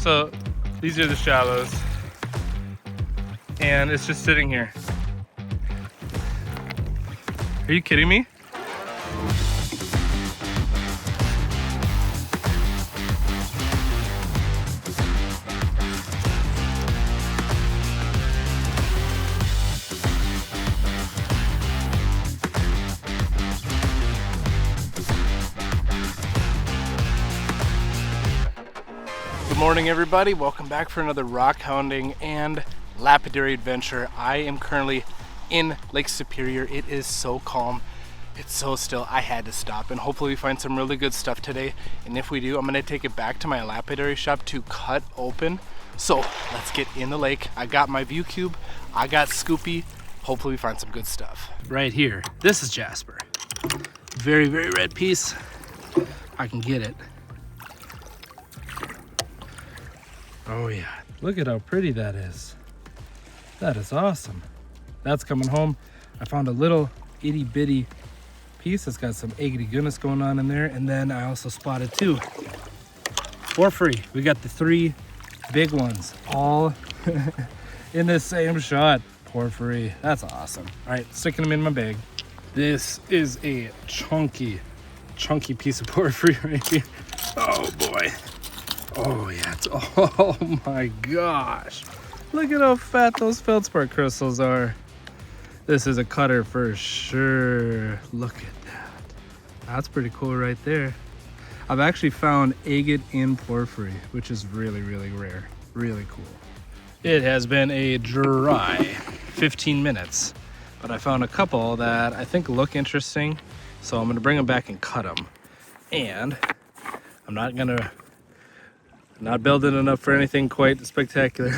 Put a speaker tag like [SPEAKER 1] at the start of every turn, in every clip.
[SPEAKER 1] So these are the shallows, and it's just sitting here. Are you kidding me? Good morning, everybody. Welcome back for another rock hounding and lapidary adventure. I am currently in Lake Superior. It is so calm. It's so still. I had to stop, and hopefully we find some really good stuff today. And if we do, I'm gonna take it back to my lapidary shop to cut open. So let's get in the lake. I got my view cube. I got Scoopy. Hopefully we find some good stuff. Right here. This is jasper. Very, very red piece. I can get it. Oh yeah, look at how pretty that is. That is awesome. That's coming home. I found a little itty bitty piece that's got some agate goodness going on in there. And then I also spotted two porphyry. We got the three big ones all in the same shot. Porphyry, that's awesome. All right, sticking them in my bag. This is a chunky piece of porphyry right here. Oh boy. Oh yeah, oh my gosh. Look at how fat those feldspar crystals are. This is a cutter for sure. Look at that. That's pretty cool right there. I've actually found agate in porphyry, which is really, really rare. Really cool. It has been a dry 15 minutes, but I found a couple that I think look interesting. So I'm gonna bring them back and cut them. And I'm not building enough for anything quite spectacular.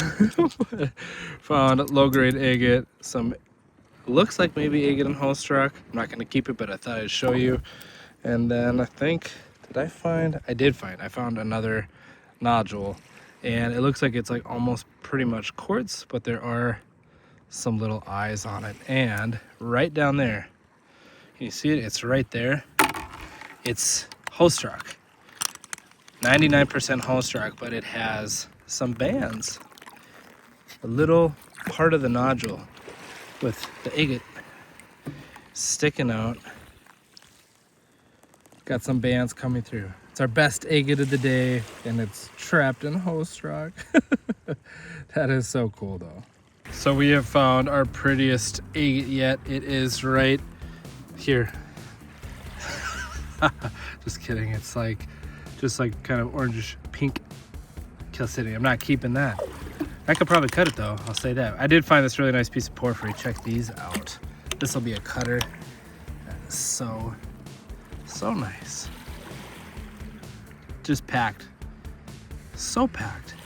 [SPEAKER 1] Found low-grade agate, some looks like maybe agate and holstrock. I'm not gonna keep it, but I thought I'd show you. And then I think, I found another nodule, and it looks like it's like almost pretty much quartz, but there are some little eyes on it. And right down there, can you see it? It's right there. It's holstrock. 99% holstrock, but it has some bands. A little part of the nodule with the agate sticking out. Got some bands coming through. It's our best agate of the day, and it's trapped in holstrock. That is so cool though. So we have found our prettiest agate yet. It is right here. Just kidding. It's like just like kind of orangish pink chalcedony. I'm not keeping that. I could probably cut it though, I'll say that. I did find this really nice piece of porphyry. Check these out. This will be a cutter. That is so nice. Just packed. So packed.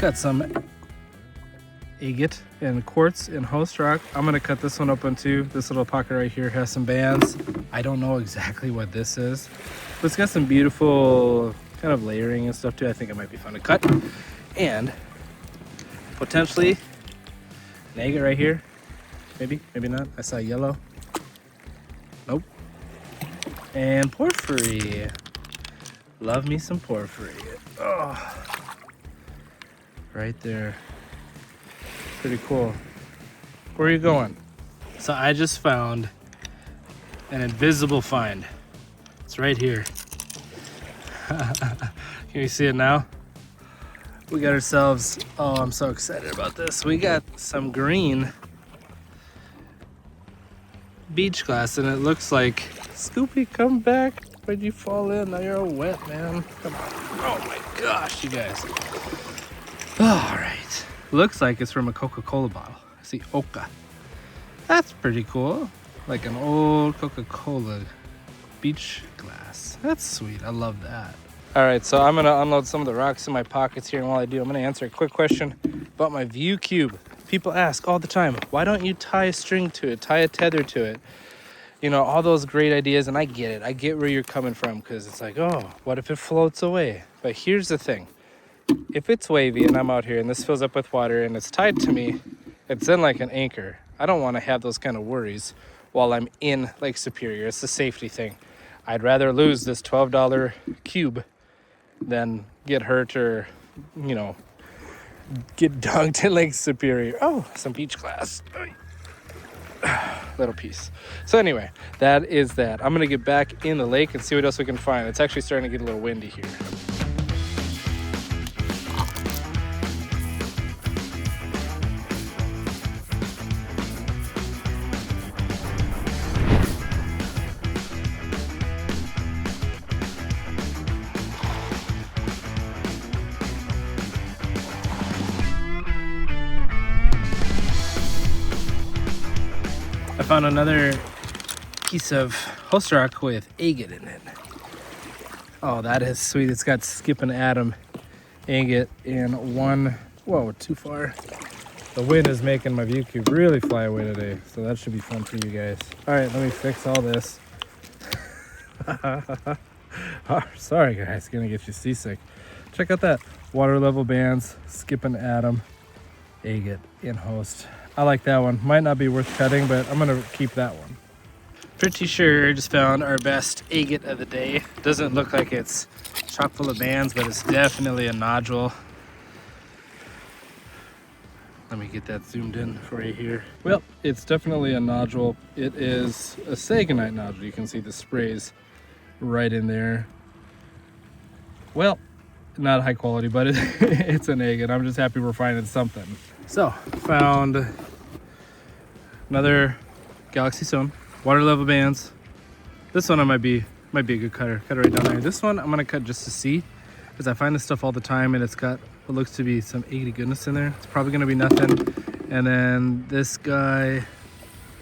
[SPEAKER 1] Got some agate and quartz and holstrock. I'm gonna cut this one open too. This little pocket right here has some bands. I don't know exactly what this is, but it's got some beautiful kind of layering and stuff too. I think it might be fun to cut. And potentially an agate right here. Maybe not. I saw yellow. Nope. And porphyry. Love me some porphyry. Oh. Right there. Pretty cool. Where are you going? So I just found an invisible find. It's right here. Can you see it now? We got ourselves, oh, I'm so excited about this. We got some green beach glass, and it looks like, Scoopy, come back. Where'd you fall in? Now you're all wet, man. Come on. Oh my gosh, you guys. All right. Looks like it's from a Coca-Cola bottle. I see Oka. That's pretty cool. Like an old Coca-Cola beach glass. That's sweet. I love that. All right, so I'm gonna unload some of the rocks in my pockets here, and while I do, I'm gonna answer a quick question about my view cube. People ask all the time, why don't you tie a string to it, tie a tether to it? You know, all those great ideas, and I get it. I get where you're coming from, because it's like, oh, what if it floats away? But here's the thing. If it's wavy and I'm out here and this fills up with water and it's tied to me, it's in like an anchor. I don't want to have those kind of worries while I'm in Lake Superior. It's the safety thing. I'd rather lose this $12 cube than get hurt or, you know, get dunked in Lake Superior. Oh, some beach glass. Little piece. So anyway, that is that. I'm gonna get back in the lake and see what else we can find. It's actually starting to get a little windy here. I found another piece of host rock with agate in it. Oh, that is sweet. It's got Skip and Adam agate in one. Whoa, too far. The wind is making my view cube really fly away today, so that should be fun for you guys. All right, let me fix all this. Oh, sorry guys, gonna get you seasick. Check out that water level bands, Skip and Adam agate in host. I like that one. Might not be worth cutting, but I'm gonna keep that one. Pretty sure I just found our best agate of the day. Doesn't look like it's chock full of bands, but it's definitely a nodule. Let me get that zoomed in for you here. Well, it's definitely a nodule. It is a sagonite nodule. You can see the sprays right in there. Well, not high quality, but it's an agate. I'm just happy we're finding something. So, found another Galaxy Stone, water level bands. This one might be a good cutter. Cut it right down there. This one I'm gonna cut just to see, because I find this stuff all the time, and it's got what looks to be some agate goodness in there. It's probably gonna be nothing. And then this guy,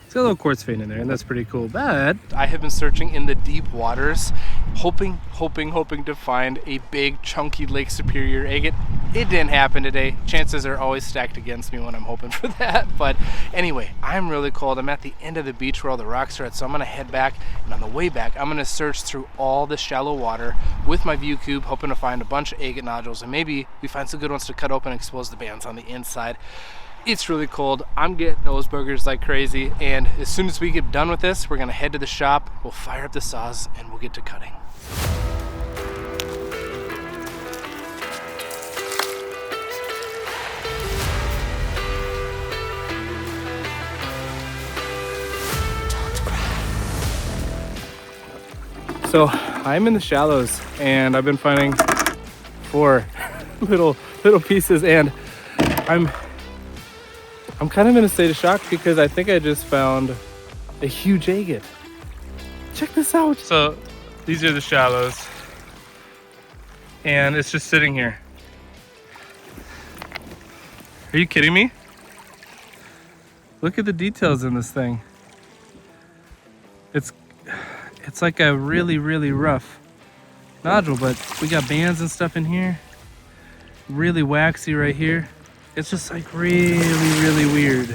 [SPEAKER 1] it's got a little quartz vein in there, and that's pretty cool. But I have been searching in the deep waters, hoping to find a big chunky Lake Superior agate. It didn't happen today. Chances are always stacked against me when I'm hoping for that. But anyway, I'm really cold. I'm at the end of the beach where all the rocks are at, so I'm gonna head back, and on the way back, I'm gonna search through all the shallow water with my view cube, hoping to find a bunch of agate nodules, and maybe we find some good ones to cut open and expose the bands on the inside. It's really cold. I'm getting nose boogers like crazy, and as soon as we get done with this, we're gonna head to the shop, we'll fire up the saws, and we'll get to cutting. So I'm in the shallows, and I've been finding 4 little pieces, and I'm kind of in a state of shock because I think I just found a huge agate. Check this out. So these are the shallows, and it's just sitting here. Are you kidding me? Look at the details in this thing. It's like a really rough nodule, but we got bands and stuff in here. Really waxy right here. It's just like really weird.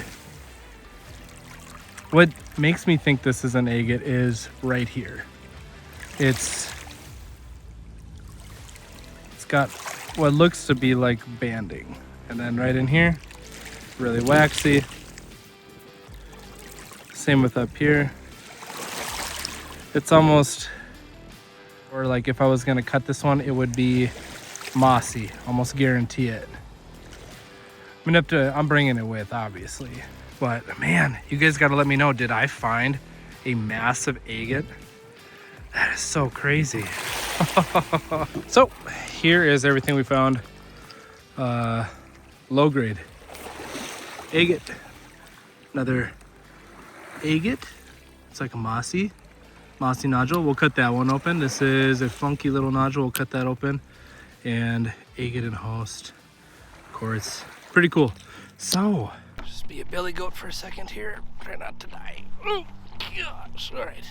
[SPEAKER 1] What makes me think this is an agate is right here. It's got what looks to be like banding. And then right in here, really waxy. Same with up here. It's almost, or like if I was gonna cut this one, it would be mossy, almost guarantee it. I'm bringing it with, obviously. But man, you guys gotta let me know, did I find a massive agate? That is so crazy. So here is everything we found. Low grade agate. Another agate. It's like a mossy nodule. We'll cut that one open. This is a funky little nodule. We'll cut that open. And agate and host. Of course. Pretty cool. So, just be a billy goat for a second here. Try not to die. Oh, gosh. All right.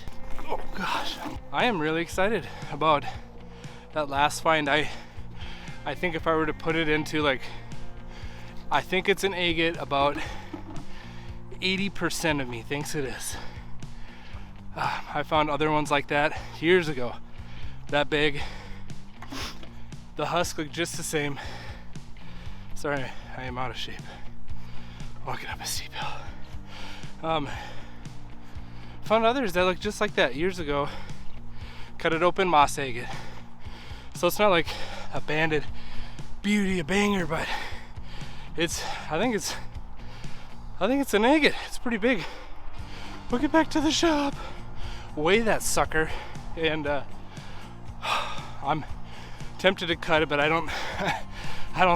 [SPEAKER 1] Oh, gosh. I am really excited about that last find. I think if I were to put it into like, I think it's an agate. About 80% of me thinks it is. I found other ones like that years ago, that big. The husk looked just the same. Sorry, I am out of shape. Walking up a steep hill. Found others that looked just like that years ago. Cut it open, moss agate. So it's not like a banded beauty, a banger, but I think it's an agate. It's pretty big. We'll get back to the shop, weigh that sucker, and I'm tempted to cut it, but I don't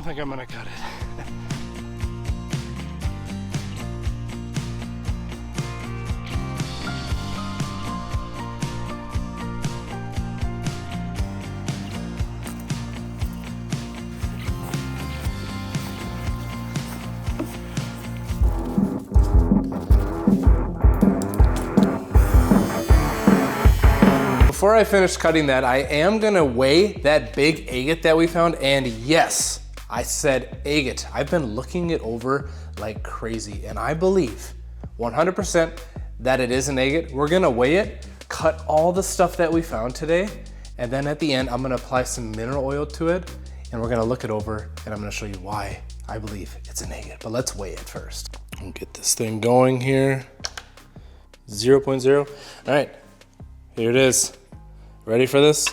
[SPEAKER 1] think I'm gonna cut it. Before I finish cutting that, I am gonna weigh that big agate that we found, and yes, I said agate. I've been looking it over like crazy, and I believe 100% that it is an agate. We're gonna weigh it, cut all the stuff that we found today, and then at the end, I'm gonna apply some mineral oil to it, and we're gonna look it over, and I'm gonna show you why I believe it's an agate. But let's weigh it first. I'll get this thing going here. 0.0. All right, here it is. Ready for this?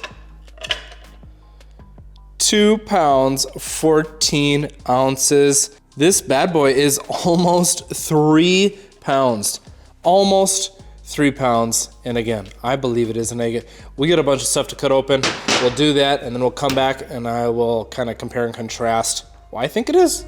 [SPEAKER 1] 2 pounds, 14 ounces. This bad boy is almost 3 pounds. Almost 3 pounds. And again, I believe it is an agate. We got a bunch of stuff to cut open. We'll do that and then we'll come back and I will kind of compare and contrast why I think it is.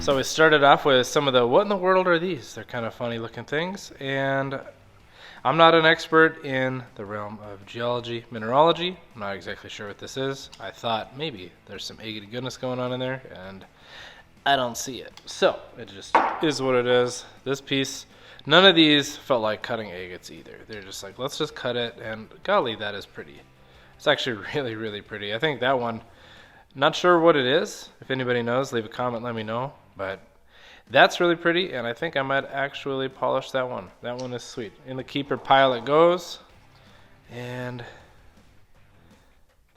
[SPEAKER 1] So we started off with some of the, what in the world are these? They're kind of funny looking things. And I'm not an expert in the realm of geology, mineralogy. I'm not exactly sure what this is. I thought maybe there's some agate goodness going on in there and I don't see it. So it just is what it is. This piece, none of these felt like cutting agates either. They're just like, let's just cut it, and golly, that is pretty. It's actually really, really pretty. I think that one, not sure what it is. If anybody knows, leave a comment, let me know. But that's really pretty, and I think I might actually polish that one. That one is sweet. In the keeper pile it goes, and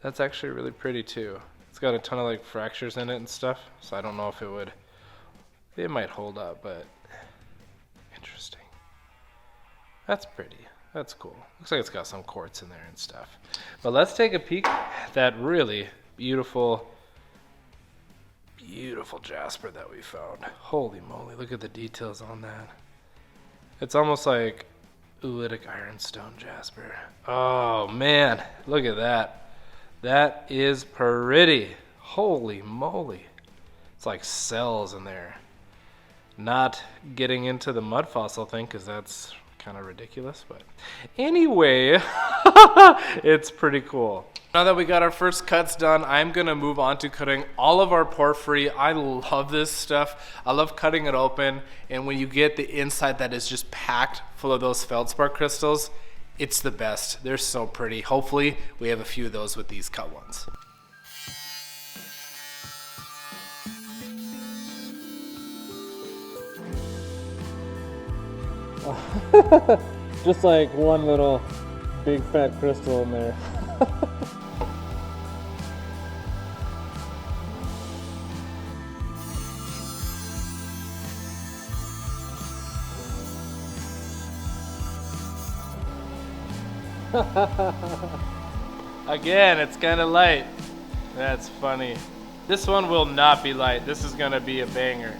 [SPEAKER 1] that's actually really pretty too. It's got a ton of like fractures in it and stuff, so I don't know if it might hold up, but interesting. That's pretty. That's cool. Looks like it's got some quartz in there and stuff. But let's take a peek at that really beautiful jasper that we found. Holy moly, look at the details on that. It's almost like oolitic ironstone jasper. Oh man, look at that. That is pretty. Holy moly. It's like cells in there. Not getting into the mud fossil thing because that's kind of ridiculous, but anyway, it's pretty cool. Now that we got our first cuts done, I'm gonna move on to cutting all of our porphyry. I love this stuff. I love cutting it open, and when you get the inside that is just packed full of those feldspar crystals, it's the best. They're so pretty. Hopefully we have a few of those with these cut ones. Just like one little big fat crystal in there. Again, it's kind of light. That's funny. This one will not be light. This is gonna be a banger.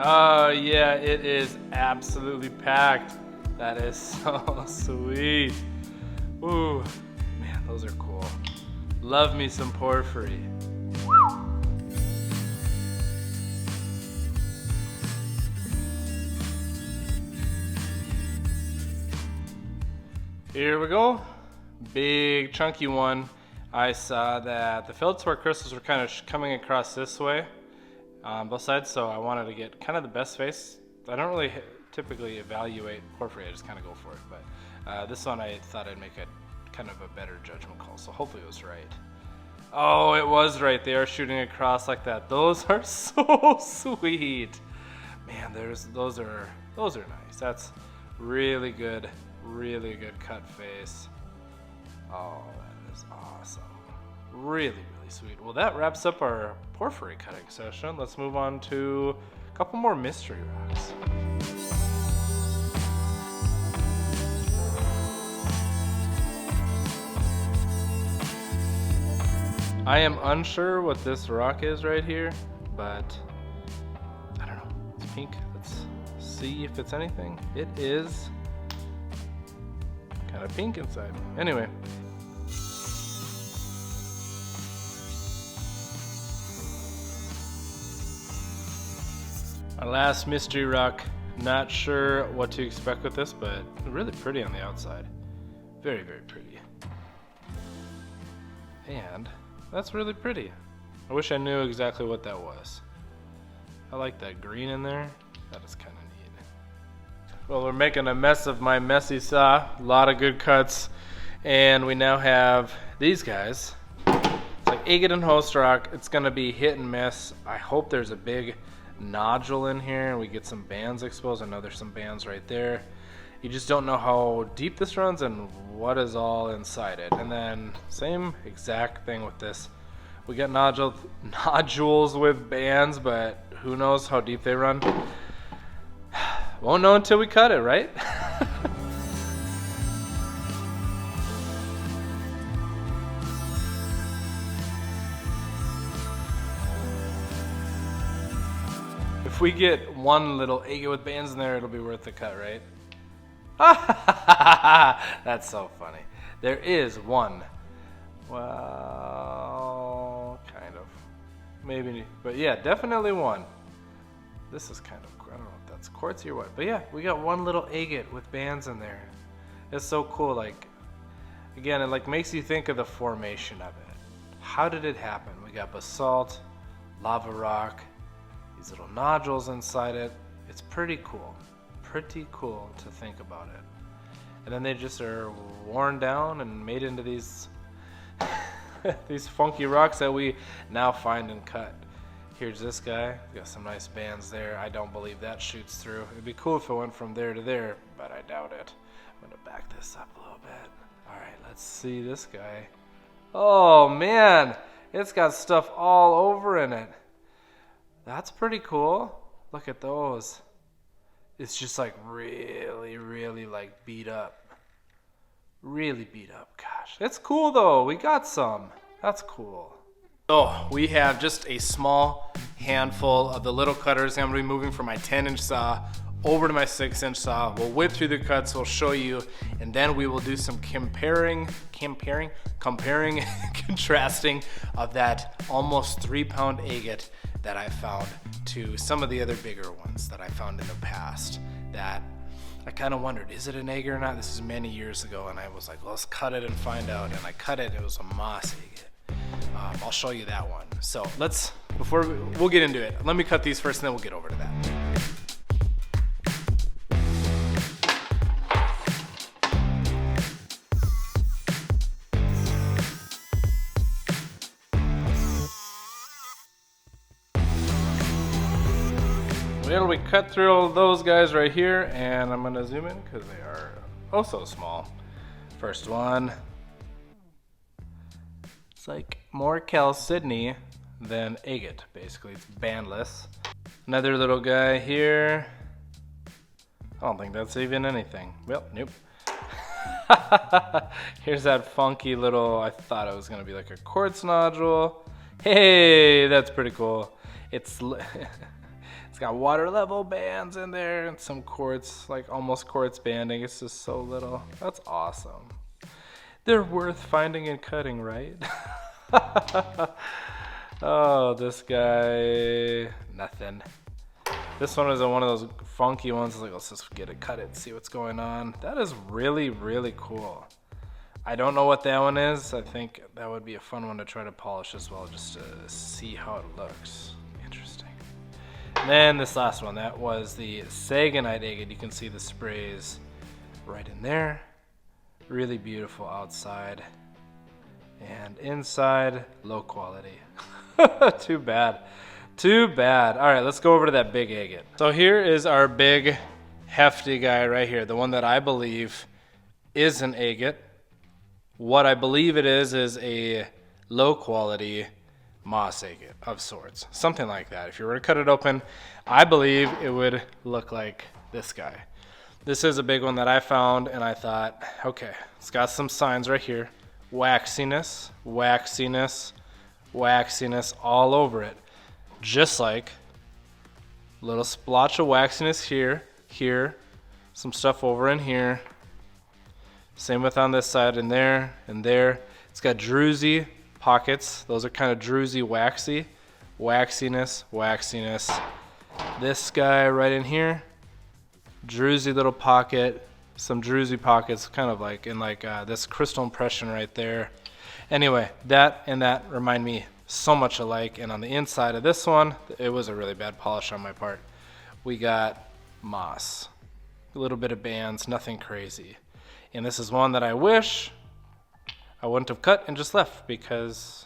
[SPEAKER 1] Oh yeah, it is absolutely packed. That is so sweet. Ooh, man, those are cool. Love me some porphyry. Here we go. Big chunky one. I saw that the feldspar crystals were kind of coming across this way on both sides, so I wanted to get kind of the best face. I don't really typically evaluate porphyry, I just kind of go for it, but this one I thought I'd make a kind of a better judgment call, so hopefully it was right. Oh, it was right. They are shooting across like that. Those are so sweet. Man, those are nice. That's really good cut face. Oh, that is awesome. Really sweet. Well, that wraps up our porphyry cutting session. Let's move on to a couple more mystery rocks. I am unsure what this rock is right here, but I don't know. It's pink. Let's see if it's anything. It is kind of pink inside. Anyway. Our last mystery rock. Not sure what to expect with this, but really pretty on the outside. Very pretty. And that's really pretty. I wish I knew exactly what that was. I like that green in there. That is kind of neat. Well, we're making a mess of my messy saw. A lot of good cuts. And we now have these guys. It's like agate and host rock. It's going to be hit and miss. I hope there's a big nodule in here and we get some bands exposed. I know there's some bands right there. You just don't know how deep this runs and what is all inside it. And then same exact thing with this. We got nodules with bands, but who knows how deep they run. Won't know until we cut it, right? If we get one little agate with bands in there, it'll be worth the cut, right? That's so funny. There is one. Well, kind of. Maybe, but yeah, definitely one. This is kind of, I don't know if that's quartzy or what, but yeah, we got one little agate with bands in there. It's so cool. Like, again, it like makes you think of the formation of it. How did it happen? We got basalt, lava rock, these little nodules inside it. It's pretty cool. Pretty cool to think about it. And then they just are worn down and made into these these funky rocks that we now find and cut. Here's this guy. Got some nice bands there. I don't believe that shoots through. It'd be cool if it went from there to there, but I doubt it. I'm gonna back this up a little bit. All right, let's see this guy. Oh man, it's got stuff all over in it. That's pretty cool. Look at those. It's just like really like beat up. Really beat up. Gosh, that's cool though. We got some. That's cool. So we have just a small handful of the little cutters. I'm going to be moving from my 10-inch saw over to my 6-inch saw. We'll whip through the cuts. We'll show you, and then we will do some comparing, contrasting of that almost 3-pound agate that I found to some of the other bigger ones that I found in the past that I kind of wondered, is it an agate or not? This is many years ago, and I was like, let's cut it and find out. And I cut it. It was a moss agate. I'll show you that one. So we'll get into it. Let me cut these first, and then we'll get over to that. Well, we cut through all those guys right here, and I'm going to zoom in because they are oh so small. First one. It's like more chalcedony than agate, basically. It's bandless. Another little guy here. I don't think that's even anything. Well, nope. Here's that funky little, I thought it was going to be like a quartz nodule. Hey, that's pretty cool. It's got water level bands in there and some quartz, like almost quartz banding. It's just so little. That's awesome. They're worth finding and cutting, right? Oh, this guy, nothing. This one is one of those funky ones. Like, let's just get it, cut it, see what's going on. That is really, really cool. I don't know what that one is. I think that would be a fun one to try to polish as well, just to see how it looks. Interesting. And then this last one, that was the Sagonite agate. You can see the sprays right in there. Really beautiful outside. And inside, low quality. Too bad. Too bad. All right, let's go over to that big agate. So here is our big, hefty guy right here. The one that I believe is an agate. What I believe it is a low quality moss agate of sorts. Something like that. If you were to cut it open, I believe it would look like this guy. This is a big one that I found, and I thought, okay, it's got some signs right here. Waxiness, waxiness, waxiness all over it. Just like a little splotch of waxiness here, here, some stuff over in here. Same with on this side and there and there. It's got druzy pockets. Those are kind of druzy, waxy. Waxiness, waxiness. This guy right in here, druzy little pocket. Some druzy pockets, kind of like in like this crystal impression right there. Anyway, that and that remind me so much alike. And on the inside of this one, it was a really bad polish on my part. We got moss, a little bit of bands, nothing crazy. And this is one that I wish I wouldn't have cut and just left, because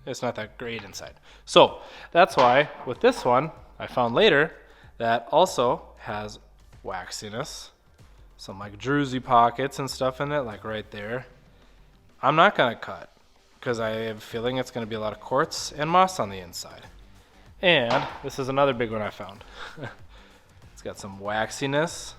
[SPEAKER 1] it's not that great inside. So that's why with this one, I found later that also has waxiness, some like druzy pockets and stuff in it, like right there. I'm not gonna cut because I have a feeling it's gonna be a lot of quartz and moss on the inside. And this is another big one I found. It's got some waxiness,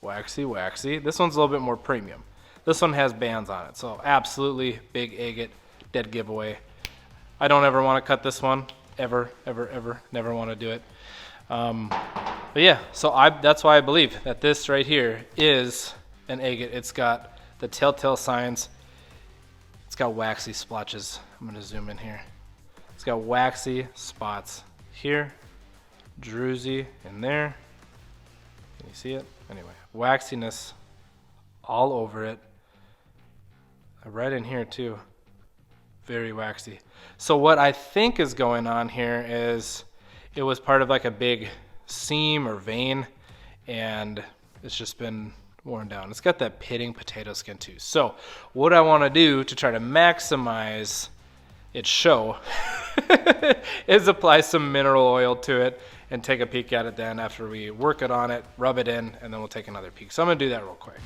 [SPEAKER 1] waxy, waxy. This one's a little bit more premium. This one has bands on it, so absolutely big agate, dead giveaway. I don't ever want to cut this one, ever, ever, ever, never want to do it. But yeah, so that's why I believe that this right here is an agate. It's got the telltale signs. It's got waxy splotches. I'm going to zoom in here. It's got waxy spots here, druzy in there. Can you see it? Anyway, waxiness all over it. Right in here too. Very waxy. So what I think is going on here is it was part of like a big seam or vein, and it's just been worn down. It's got that pitting potato skin too. So what I want to do to try to maximize its show is apply some mineral oil to it and take a peek at it then after we work it on it, rub it in, and then we'll take another peek. So I'm going to do that real quick.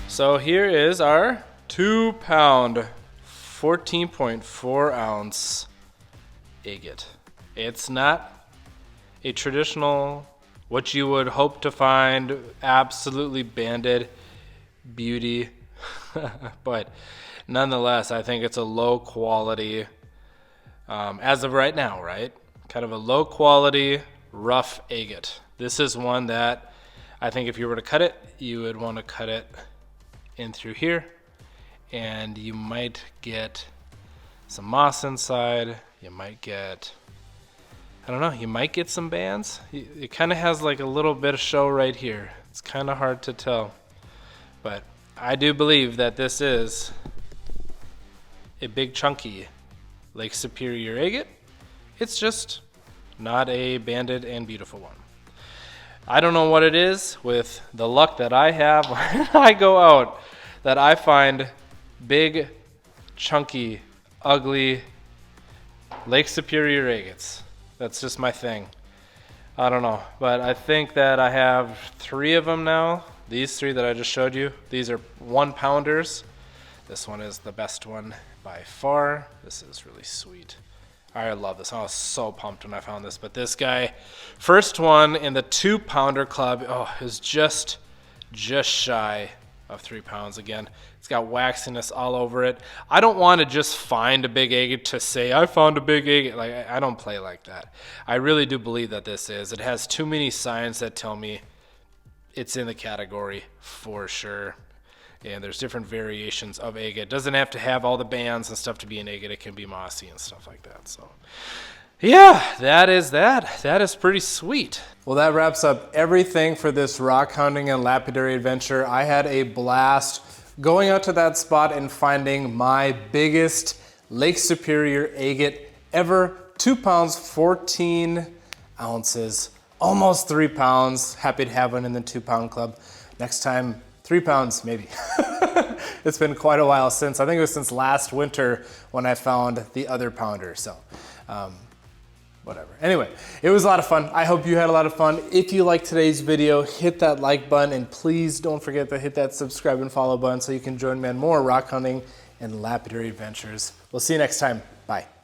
[SPEAKER 1] So here is our 2 pound, 14.4 ounce agate. It's not a traditional, what you would hope to find, absolutely banded beauty, but nonetheless, I think it's a low quality, as of right now, right? Kind of a low quality, rough agate. This is one that I think if you were to cut it, you would want to cut it in through here, and you might get some moss inside. You might get, I don't know, you might get some bands. It kind of has like a little bit of show right here. It's kind of hard to tell, but I do believe that this is a big chunky Lake Superior agate. It's just not a banded and beautiful one. I don't know what it is with the luck that I have when I go out that I find big, chunky, ugly Lake Superior agates. That's just my thing. I don't know, but I think that I have 3 of them now. These 3 that I just showed you, these are 1 pounders. This one is the best one by far. This is really sweet. I love this. I was so pumped when I found this. But this guy, first one in the 2 pounder club, is just shy of 3 pounds. Again, it's got waxiness all over it. I don't want to just find a big agate to say I found a big agate. Like, I don't play like that. I really do believe that this is. It has too many signs that tell me it's in the category for sure. And there's different variations of agate. It doesn't have to have all the bands and stuff to be an agate. It can be mossy and stuff like that. So yeah, that is that. That is pretty sweet. Well, that wraps up everything for this rock hounding and lapidary adventure. I had a blast going out to that spot and finding my biggest Lake Superior agate ever. 2 pounds, 14 ounces, almost 3 pounds. Happy to have one in the 2 pound club. Next time, 3 pounds maybe. It's been quite a while since. I think it was since last winter when I found the other pounder. So whatever. Anyway, it was a lot of fun. I hope you had a lot of fun. If you liked today's video, hit that like button, and please don't forget to hit that subscribe and follow button so you can join me on more rock hunting and lapidary adventures. We'll see you next time. Bye.